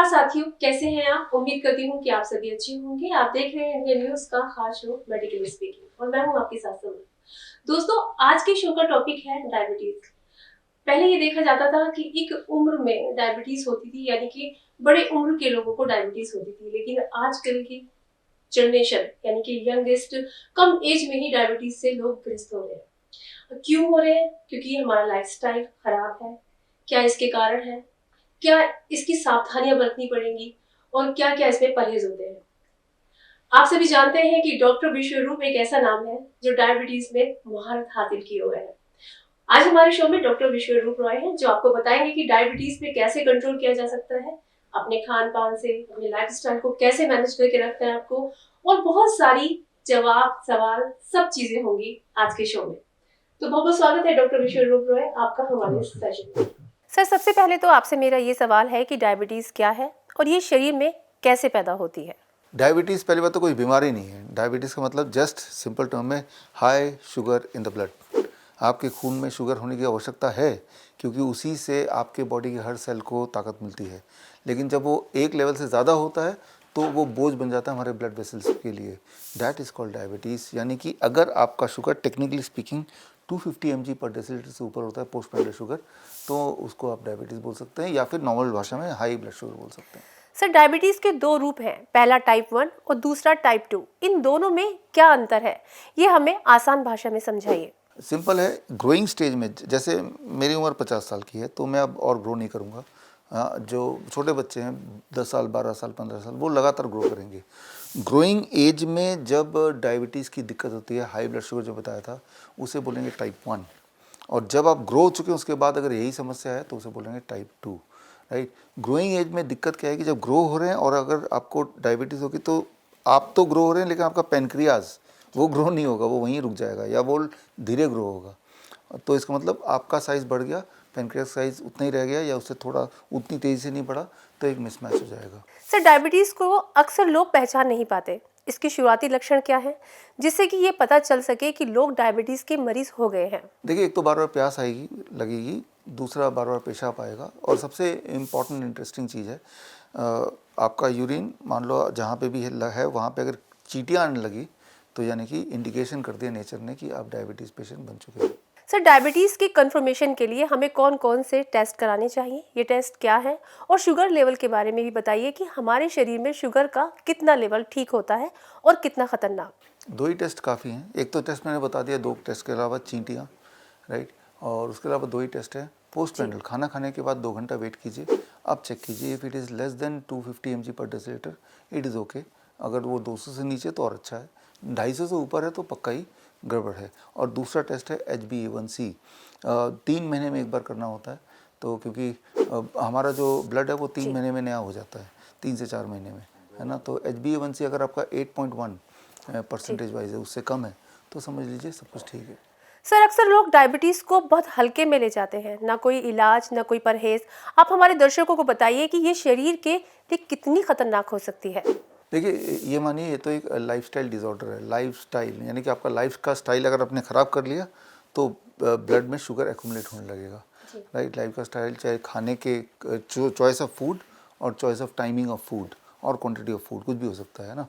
साथियों, कैसे हैं आप? उम्मीद करती हूँ कि आप सभी अच्छे होंगे। आप देख रहे हैं इंडियन न्यूज का खास शो मेडिकल स्पीकिंग और मैं हूँ आपके साथ समर। दोस्तों, आज के शो का टॉपिक है डायबिटीज। पहले ये देखा जाता था कि एक उम्र में डायबिटीज होती थी, यानी कि बड़े उम्र के लोगों को डायबिटीज होती थी, लेकिन आजकल की जनरेशन यानी कि यंगेस्ट कम एज में ही डायबिटीज से लोग ग्रस्त हो रहे हैं। क्यों हो रहे हैं? क्योंकि हमारा लाइफस्टाइल खराब है। क्या इसके कारण है? क्या इसकी सावधानियां बरतनी पड़ेंगी और क्या क्या इसमें परहेज होते हैं? आप सभी जानते हैं कि डॉक्टर विश्वरूप एक ऐसा नाम है जो डायबिटीज में महारत हासिल किए हुए है। आज हमारे शो में डॉक्टर विश्वरूप रॉय हैं जो आपको बताएंगे कि डायबिटीज पे कैसे कंट्रोल किया जा सकता है, अपने खान पान से, अपने लाइफस्टाइल को कैसे मैनेज करके रखना है आपको, और बहुत सारी जवाब सवाल सब चीजें होंगी आज के शो में। तो बहुत बहुत स्वागत है डॉक्टर विश्वरूप रॉय आपका हमारे सेशन में। सर, सबसे पहले तो आपसे मेरा ये सवाल है कि डायबिटीज़ क्या है और ये शरीर में कैसे पैदा होती है? डायबिटीज़ पहली बात तो कोई बीमारी नहीं है। डायबिटीज़ का मतलब जस्ट सिंपल टर्म में high sugar in the blood. आपके खून में शुगर होने की आवश्यकता है क्योंकि उसी से आपके बॉडी के हर सेल को ताकत मिलती है। लेकिन जब वो एक लेवल से ज़्यादा होता है तो वो बोझ बन जाता है हमारे ब्लड वेसल्स के लिए। That is called diabetes. यानी कि अगर आपका शुगर टेक्निकली स्पीकिंग 250 mg पर डेसीलीटर से ऊपर होता है पोस्ट मेनरल शुगर, तो उसको आप डायबिटीज़ बोल सकते हैं या फिर नॉर्मल भाषा में हाई ब्लड शुगर बोल सकते हैं। सर, डायबिटीज़ के दो रूप हैं, पहला टाइप 1 और दूसरा टाइप 2। इन दोनों में क्या अंतर है, ये हमें आसान भाषा में समझाइए। सिंपल है। ग्रोइंग स्टेज में, जैसे मेरी उम्र 50 साल की है तो मैं अब और ग्रो नहीं करूँगा। जो छोटे बच्चे हैं 10 साल 12 साल 15 साल, वो लगातार ग्रो करेंगे। ग्रोइंग एज में जब डायबिटीज़ की दिक्कत होती है, हाई ब्लड शुगर जो बताया था, उसे बोलेंगे टाइप 1। और जब आप ग्रो हो चुके हैं उसके बाद अगर यही समस्या है तो उसे बोलेंगे टाइप 2। राइट। ग्रोइंग एज में दिक्कत क्या है कि जब ग्रो हो रहे हैं और अगर आपको डायबिटीज़ होगी तो आप तो ग्रो हो रहे हैं लेकिन आपका पेनक्रियाज वो ग्रो नहीं होगा, वो वहीं रुक जाएगा या वो धीरे ग्रो होगा। तो इसका मतलब आपका साइज़ बढ़ गया, पेनक्रियाज साइज़ उतना ही रह गया या उससे थोड़ा उतनी तेज़ी से नहीं बढ़ा, तो एक मिसमैच हो जाएगा। सर, डायबिटीज़ को अक्सर लोग पहचान नहीं पाते। इसके शुरुआती लक्षण क्या है जिससे कि ये पता चल सके कि लोग डायबिटीज़ के मरीज हो गए हैं? देखिए, एक तो बार बार प्यास आएगी लगेगी, दूसरा बार बार पेशाब आएगा, और सबसे इम्पॉर्टेंट इंटरेस्टिंग चीज़ है आपका यूरिन, मान लो जहाँ पे भी है वहाँ पे अगर चींटियाँ आने लगी तो यानी कि इंडिकेशन कर दिया नेचर ने कि आप डायबिटीज़ पेशेंट बन चुके हैं। सर, डायबिटीज़ की कंफर्मेशन के लिए हमें कौन कौन से टेस्ट कराने चाहिए, ये टेस्ट क्या है? और शुगर लेवल के बारे में भी बताइए कि हमारे शरीर में शुगर का कितना लेवल ठीक होता है और कितना खतरनाक? दो ही टेस्ट काफ़ी हैं। एक तो टेस्ट मैंने बता दिया, दो टेस्ट के अलावा चींटियाँ, राइट, और उसके अलावा दो ही टेस्ट है। पोस्ट मेनरल खाना खाने के बाद 2 घंटा वेट कीजिए, अब चेक कीजिए। If it is less than 250 mg पर डेसीलीटर इट इज़ ओके। अगर वो 200 से नीचे तो और अच्छा है, 250 से ऊपर है तो पक्का ही गड़बड़ है। और दूसरा टेस्ट है HbA1c, 3 महीने में एक बार करना होता है। तो क्योंकि हमारा जो ब्लड है वो 3 महीने में नया हो जाता है, 3 से 4 महीने में, है ना। तो HbA1c अगर आपका 8.1 परसेंटेज वाइज है, उससे कम है, तो समझ लीजिए सब कुछ ठीक है। सर, अक्सर लोग डायबिटीज़ को बहुत हल्के में ले जाते हैं, ना कोई इलाज ना कोई परहेज। आप हमारे दर्शकों को बताइए कि ये शरीर के लिए कितनी खतरनाक हो सकती है। देखिए, ये मानिए ये तो एक लाइफस्टाइल डिसऑर्डर है। लाइफस्टाइल यानी कि आपका लाइफ का स्टाइल अगर आपने ख़राब कर लिया तो ब्लड में शुगर एक्यूमुलेट होने लगेगा। राइट। लाइफ का स्टाइल चाहे खाने के चॉइस ऑफ फूड और choice of timing of food और क्वांटिटी ऑफ फूड, कुछ भी हो सकता है ना।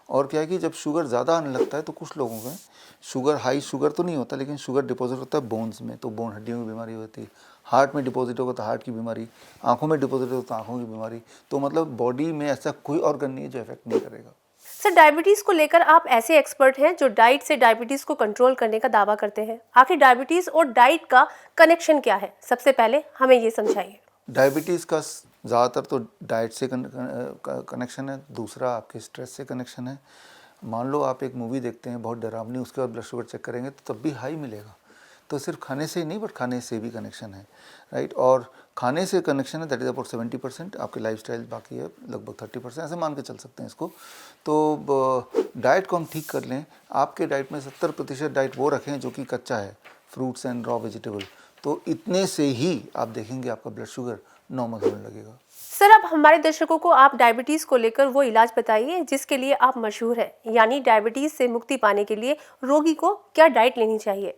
और क्या है कि जब शुगर ज़्यादा आने लगता है तो कुछ लोगों में शुगर, हाई शुगर तो नहीं होता लेकिन शुगर डिपॉजिट होता है बोन्स में, तो बोन हड्डियों की बीमारी होती है। हार्ट में डिपॉजिट होगा तो हार्ट की बीमारी, आंखों में डिपॉजिट होगा तो आंखों की बीमारी। तो मतलब बॉडी में ऐसा कोई ऑर्गन नहीं है जो इफेक्ट नहीं करेगा। सर, डायबिटीज़ को लेकर आप ऐसे एक्सपर्ट हैं जो डाइट से डायबिटीज़ को कंट्रोल करने का दावा करते हैं। आखिर डायबिटीज़ और डाइट का कनेक्शन क्या है? सबसे पहले हमें ये समझाइए। डायबिटीज़ का ज़्यादातर तो डाइट से कनेक्शन है, दूसरा आपके स्ट्रेस से कनेक्शन है। मान लो आप एक मूवी देखते हैं बहुत डरावनी, उसके बाद ब्लड शुगर चेक करेंगे तो तब भी हाई मिलेगा। तो सिर्फ खाने से ही नहीं, बट खाने से भी कनेक्शन है, राइट। और खाने से कनेक्शन है, दैट इज़ अबाउट 70%। आपके लाइफस्टाइल बाकी है लगभग 30%, ऐसे मान के चल सकते हैं इसको। तो डाइट को हम ठीक कर लें, आपके डाइट में 70% डाइट वो रखें जो कि कच्चा है, फ्रूट्स एंड रॉ वेजिटेबल, तो इतने से ही आप देखेंगे आपका ब्लड शुगर नॉर्मल होने लगेगा। सर, अब हमारे दर्शकों को आप डायबिटीज़ को लेकर वो इलाज बताइए जिसके लिए आप मशहूर हैं, यानी डायबिटीज़ से मुक्ति पाने के लिए रोगी को क्या डाइट लेनी चाहिए?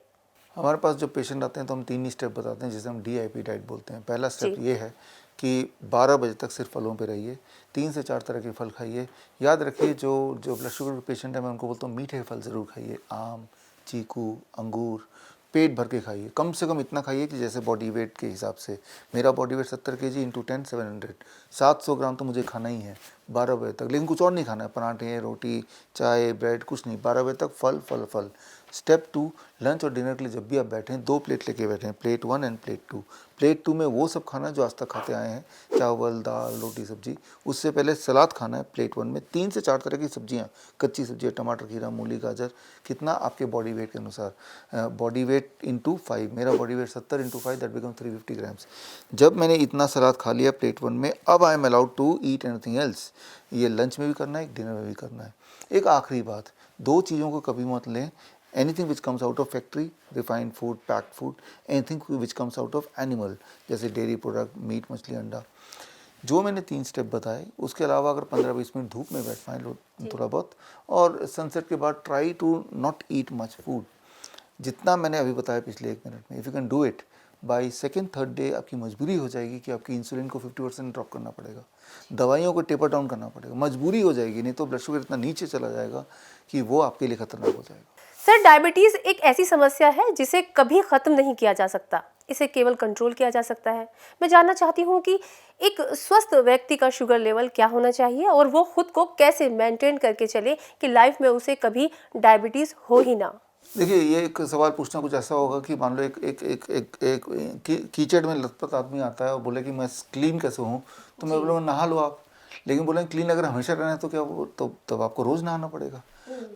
हमारे पास जो पेशेंट आते हैं तो हम 3 ही स्टेप बताते हैं जिसे हम DIP डाइट बोलते हैं। पहला स्टेप ये है कि 12 बजे तक सिर्फ फलों पे रहिए, 3 से 4 तरह के फल खाइए। याद रखिए जो ब्लड शुगर के पेशेंट है मैं उनको बोलता हूँ मीठे फल ज़रूर खाइए, आम, चीकू, अंगूर, पेट भर के खाइए। कम से कम इतना खाइए कि जैसे बॉडी वेट के हिसाब से, मेरा बॉडी वेट 70 kg इंटू 10 700, 700 ग्राम तो मुझे खाना ही है 12 बजे तक। लेकिन कुछ और नहीं खाना है, पराठे, रोटी, चाय, ब्रेड, कुछ नहीं। 12 बजे तक फल फल फल। स्टेप 2, लंच और डिनर के लिए जब भी आप बैठें 2 प्लेट लेके बैठें, प्लेट 1 एंड प्लेट 2। प्लेट 2 में वो सब खाना जो आज तक खाते आए हैं, चावल, दाल, रोटी, सब्जी। उससे पहले सलाद खाना है प्लेट 1 में, 3 से 4 तरह की सब्जियां, कच्ची सब्जियां, टमाटर, खीरा, मूली, गाजर, कितना आपके बॉडी वेट के अनुसार। बॉडी वेट इंटू 5, मेरा body weight 70 into 5 that become 350 grams. जब मैंने इतना सलाद खा लिया प्लेट 1 में, अब I am allowed to eat anything else. ये लंच में भी करना है, डिनर में भी करना है। एक आखिरी बात, 2 चीज़ों को कभी मत लें, anything which comes out of factory, refined food, packed food, anything which comes out of animal, जैसे डेयरी प्रोडक्ट, मीट, मछली, अंडा। जो मैंने 3 स्टेप बताए, उसके अलावा अगर 15-20 मिनट धूप में बैठ पाएँ थोड़ा बहुत, और सनसेट के बाद try to not eat much food, जितना मैंने अभी बताया पिछले 1 मिनट में। If you can do it by 2nd-3rd day, आपकी मजबूरी हो जाएगी कि आपकी इंसुलिन को 50% ड्रॉप करना पड़ेगा, दवाइयों को टेपर डाउन करना पड़ेगा, मजबूरी हो जाएगी, नहीं तो ब्लड शुगर इतना नीचे चला जाएगा कि वो आपके लिए खतरनाक हो जाएगा। सर, डायबिटीज़ एक ऐसी समस्या है जिसे कभी ख़त्म नहीं किया जा सकता, इसे केवल कंट्रोल किया जा सकता है। मैं जानना चाहती हूँ कि एक स्वस्थ व्यक्ति का शुगर लेवल क्या होना चाहिए और वो खुद को कैसे मेंटेन करके चले कि लाइफ में उसे कभी डायबिटीज़ हो ही ना। देखिए, ये एक सवाल पूछना कुछ ऐसा होगा कि मान लो एक कीचड़ में लथपथ आदमी आता है और बोले कि मैं क्लीन कैसे हूँ, तो मैं बोलूँगा नहा लो आप। लेकिन बोले क्लीन अगर हमेशा रहना है तो क्या वो तब आपको रोज़ नहाना पड़ेगा।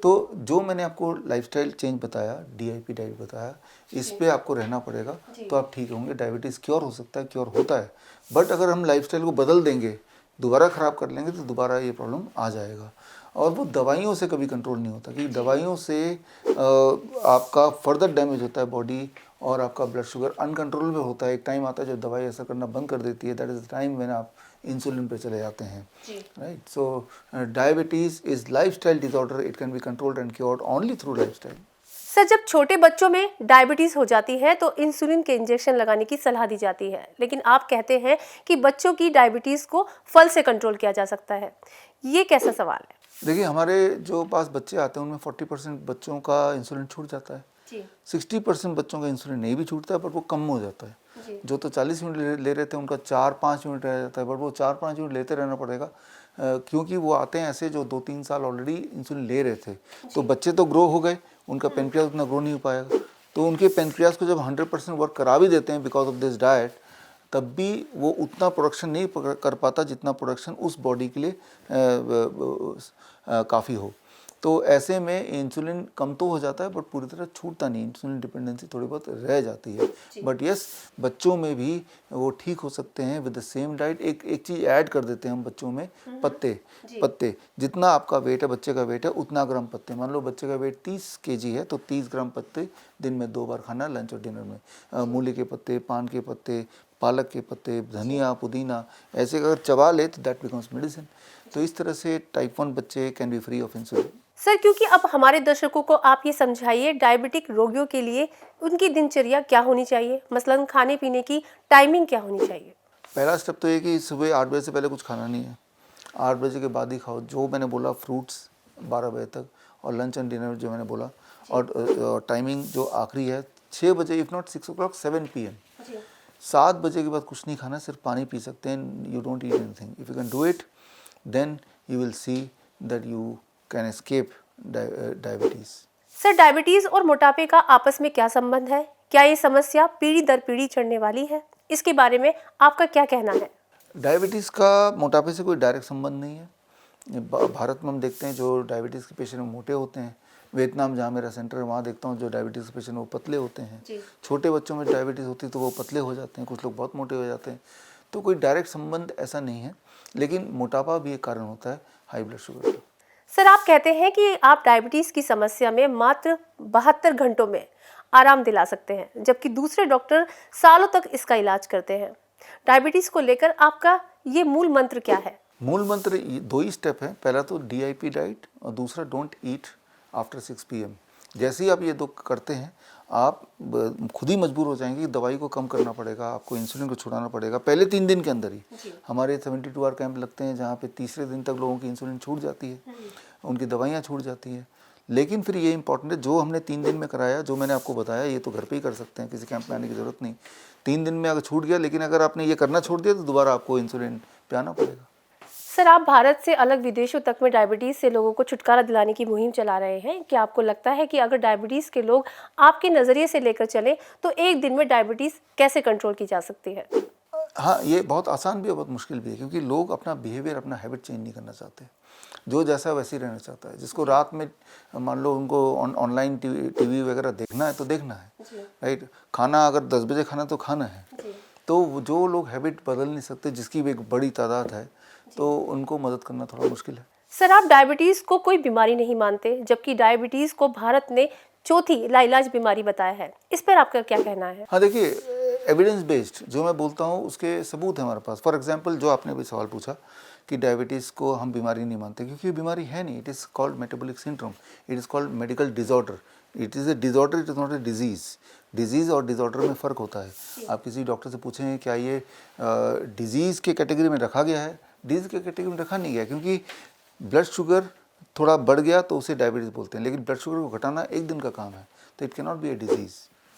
तो जो मैंने आपको लाइफस्टाइल चेंज बताया, DIP डाइट बताया, इस पे आपको रहना पड़ेगा, तो आप ठीक होंगे। डायबिटीज़ क्योर हो सकता है, क्योर होता है, बट अगर हम लाइफस्टाइल को बदल देंगे, दोबारा ख़राब कर लेंगे, तो दोबारा ये प्रॉब्लम आ जाएगा। और वो दवाइयों से कभी कंट्रोल नहीं होता, क्योंकि दवाइयों से आपका फर्दर डैमेज होता है बॉडी, और आपका ब्लड शुगर अनकंट्रोलेबल होता है। एक टाइम आता है जब दवाई असर करना बंद कर देती है, that is the time when आप इंसुलिन पे चले जाते हैं, right. So diabetes is lifestyle disorder, it can be controlled and cured only through lifestyle. Sir, जब छोटे बच्चों में डायबिटीज़ हो जाती है तो इंसुलिन के इंजेक्शन लगाने की सलाह दी जाती है, लेकिन आप कहते हैं कि बच्चों की डायबिटीज़ को फल से कंट्रोल किया जा सकता है। ये कैसा सवाल है? देखिए, हमारे जो पास बच्चे आते हैं उनमें 40% बच्चों का इंसुलिन छूट जाता है, 60% बच्चों का इंसुलिन नहीं भी छूटता है, बट वो कम हो जाता है। जो तो 40 यूनिट ले रहे थे उनका 4-5 यूनिट रह जाता है, बट वो 4-5 यूनिट लेते रहना पड़ेगा, क्योंकि वो आते हैं ऐसे जो 2-3 साल ऑलरेडी इंसुलिन ले रहे थे। तो बच्चे तो ग्रो हो गए, उनका पेनक्रियास उतना ग्रो नहीं हो पाएगा, तो उनके पेनक्रियास को जब 100% वर्क करा भी देते हैं बिकॉज ऑफ दिस डाइट, तब भी वो उतना प्रोडक्शन नहीं कर पाता जितना प्रोडक्शन उस बॉडी के लिए काफ़ी हो। तो ऐसे में इंसुलिन कम तो हो जाता है, बट पूरी तरह छूटता नहीं, इंसुलिन डिपेंडेंसी थोड़ी बहुत रह जाती है। बट यस, बच्चों में भी वो ठीक हो सकते हैं विद द सेम डाइट। एक चीज़ ऐड कर देते हैं हम बच्चों में, पत्ते। जितना आपका वेट है, बच्चे का वेट है, उतना ग्राम पत्ते। मान लो बच्चे का वेट 30 kg है, तो 30 ग्राम पत्ते दिन में 2 बार खाना, लंच और डिनर में। मूली के पत्ते, पान के पत्ते, पालक के पत्ते, धनिया, पुदीना, ऐसे अगर चबा ले तो दैट बिकम्स मेडिसिन। तो इस तरह से टाइप 1 बच्चे can be free of insulin. Sir, क्योंकि अब हमारे दर्शकों को आप ये समझाइए डायबिटिक रोगियों के लिए उनकी दिनचर्या क्या होनी चाहिए, मसलन खाने पीने की टाइमिंग क्या होनी चाहिए? पहला स्टेप तो ये कि सुबह 8 बजे से पहले कुछ खाना नहीं है, 8 बजे के बाद ही खाओ। जो मैंने बोला, फ्रूट्स 12 बजे तक, और लंच एंड डिनर जो मैंने बोला, और टाइमिंग जो आखिरी है 6 बजे, इफ़ नॉट 6 o'clock 7 PM। 7 बजे के बाद कुछ नहीं खाना, सिर्फ पानी पी सकते हैं। You don't eat anything. If you can do it, then you will see that you can escape diabetes. Sir, diabetes और मोटापे का आपस में क्या संबंध है? क्या ये समस्या पीढ़ी दर पीढ़ी चढ़ने वाली है? इसके बारे में आपका क्या कहना है? डायबिटीज़ का मोटापे से कोई डायरेक्ट संबंध नहीं है। भारत में हम देखते हैं जो डायबिटीज़ के पेशेंट मोटे होते हैं। वियतनाम, जहाँ मेरा सेंटर है, वहाँ देखता हूँ जो डायबिटीज़ के पेशेंट वो पतले होते हैं। छोटे बच्चों में डायबिटीज़ होती है तो वो पतले हो जाते हैं, कुछ लोग बहुत मोटे हो जाते हैं। तो कोई डायरेक्ट संबंध ऐसा नहीं है, लेकिन मोटापा भी एक कारण होता है हाई ब्लड शुगर का। सर, आप कहते हैं कि आप डायबिटीज़ की समस्या में मात्र 72 घंटों में आराम दिला सकते हैं, जबकि दूसरे डॉक्टर सालों तक इसका इलाज करते हैं। डायबिटीज़ को लेकर आपका ये मूल मंत्र क्या है? मूल मंत्र 2 ही स्टेप है। पहला तो DIP डाइट, और दूसरा डोंट ईट आफ्टर 6 PM। जैसे ही आप ये 2 करते हैं, आप खुद ही मजबूर हो जाएंगे कि दवाई को कम करना पड़ेगा, आपको इंसुलिन को छुड़ाना पड़ेगा पहले 3 दिन के अंदर ही। हमारे 72 आवर कैंप लगते हैं जहाँ पे तीसरे दिन तक लोगों की इंसुलिन छूट जाती है, उनकी दवाइयाँ छूट जाती है। लेकिन फिर ये इंपॉर्टेंट है, जो हमने 3 दिन में कराया, जो मैंने आपको बताया, ये तो घर पे ही कर सकते हैं, किसी कैंप में आने की ज़रूरत नहीं। 3 दिन में अगर छूट गया, लेकिन अगर आपने ये करना छोड़ दिया तो दोबारा आपको इंसुलिन पे आना पड़ेगा। सर, आप भारत से अलग विदेशों तक में डायबिटीज़ से लोगों को छुटकारा दिलाने की मुहिम चला रहे हैं। क्या आपको लगता है कि अगर डायबिटीज़ के लोग आपके नज़रिए से लेकर चलें तो एक दिन में डायबिटीज़ कैसे कंट्रोल की जा सकती है? हाँ, ये बहुत आसान भी है, बहुत मुश्किल भी है, क्योंकि लोग अपना बिहेवियर, अपना हैबिट चेंज नहीं करना चाहते। जो जैसा वैसे ही रहना चाहता है। जिसको रात में मान लो उनको ऑनलाइन टीवी वगैरह देखना है तो देखना है, राइट। खाना अगर 10 बजे खाना तो खाना है। तो जो लोग हैबिट बदल नहीं सकते, जिसकी भी एक बड़ी तादाद है, तो उनको मदद करना थोड़ा मुश्किल है। सर, आप डायबिटीज़ को कोई बीमारी नहीं मानते, जबकि डायबिटीज़ को भारत ने चौथी लाइलाज बीमारी बताया है। इस पर आपका क्या कहना है? हाँ, देखिए, एविडेंस बेस्ड जो मैं बोलता हूँ उसके सबूत है हमारे पास। फॉर एग्जांपल, जो आपने भी सवाल पूछा कि डायबिटीज़ को हम बीमारी नहीं मानते, क्योंकि ये बीमारी है नहीं। It is called metabolic syndrome, it is called medical disorder, it is a disorder, it is not a disease. Disease और डिसऑर्डर में फ़र्क होता है। आप किसी डॉक्टर से पूछें क्या ये डिजीज़ के कैटेगरी में रखा गया है, डिजीज़ के कैटेगरी में रखा नहीं गया, क्योंकि ब्लड शुगर थोड़ा बढ़ गया तो उसे डायबिटीज़ बोलते हैं, लेकिन ब्लड शुगर को घटाना एक दिन का काम है, तो it can not be A disease.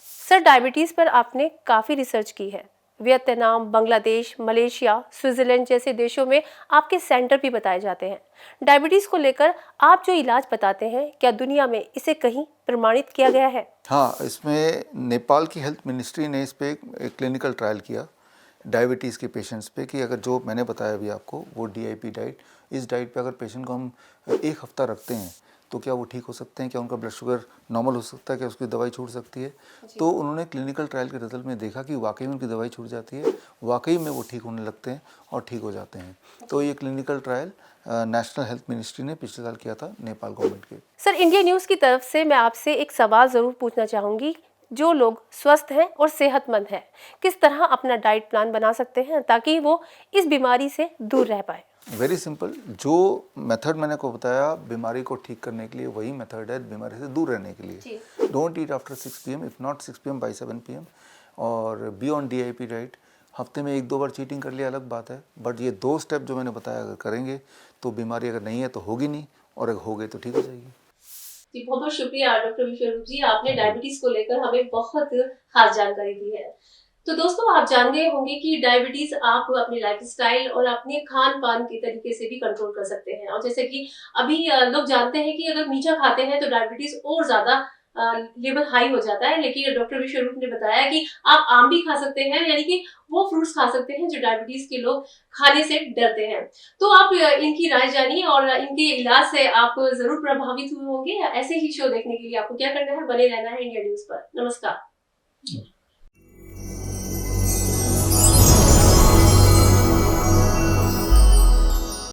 Sir, diabetes पर आपने काफ़ी रिसर्च की है। वियतनाम, बांग्लादेश, मलेशिया, स्विट्ज़रलैंड जैसे देशों में आपके सेंटर भी बताए जाते हैं। डायबिटीज़ को लेकर आप जो इलाज बताते हैं, क्या दुनिया में इसे कहीं प्रमाणित किया गया है? हाँ, इसमें नेपाल की हेल्थ मिनिस्ट्री ने इस पे एक क्लिनिकल ट्रायल किया डायबिटीज़ के पेशेंट्स पे, कि अगर जो मैंने बताया अभी आपको, वो DIP डाइट, इस डाइट पे अगर पेशेंट को हम 1 हफ्ता रखते हैं तो क्या वो ठीक हो सकते हैं, क्या उनका ब्लड शुगर नॉर्मल हो सकता है, क्या उसकी दवाई छूट सकती है। तो उन्होंने क्लिनिकल ट्रायल के रिजल्ट में देखा कि वाकई में उनकी दवाई छूट जाती है, वाकई में वो ठीक होने लगते हैं और ठीक हो जाते हैं। तो ये clinical trial national health ministry ने पिछले साल किया था नेपाल गवर्नमेंट के। सर, इंडिया न्यूज़ की तरफ से मैं आपसे एक सवाल ज़रूर पूछना चाहूँगी। जो लोग स्वस्थ हैं और सेहतमंद हैं, किस तरह अपना डाइट प्लान बना सकते हैं ताकि वो इस बीमारी से दूर रह पाए? वेरी सिंपल, जो मेथड मैंने को बताया बीमारी को ठीक करने के लिए, वही मेथड है बीमारी से दूर रहने के लिए। Don't eat after 6 PM, if not 6 PM by 7 PM, और बी ऑन DIP डाइट। हफ्ते में 1-2 बार चीटिंग कर लिया अलग बात है, बट ये 2 स्टेप जो मैंने बताया अगर करेंगे तो बीमारी अगर नहीं है तो होगी नहीं, और अगर हो गई तो ठीक हो जाएगी। जी, बहुत बहुत शुक्रिया डॉक्टर विश्वरूप जी, आपने डायबिटीज को लेकर हमें बहुत खास जानकारी दी है। तो दोस्तों, आप जान गए होंगे कि डायबिटीज आप अपने लाइफस्टाइल और अपने खान पान के तरीके से भी कंट्रोल कर सकते हैं। और जैसे कि अभी लोग जानते हैं कि अगर मीठा खाते हैं तो डायबिटीज और ज्यादा लेवल हाई हो जाता है, लेकिन डॉक्टर विश्वरूप ने बताया कि आप आम भी खा सकते हैं, यानी कि वो फ्रूट्स खा सकते हैं जो डायबिटीज के लोग खाने से डरते हैं। तो आप इनकी राय जानिए और इनके इलाज से आप जरूर प्रभावित हुए होंगे। ऐसे ही शो देखने के लिए आपको क्या करना है, बने रहना है इंडिया न्यूज पर। नमस्कार।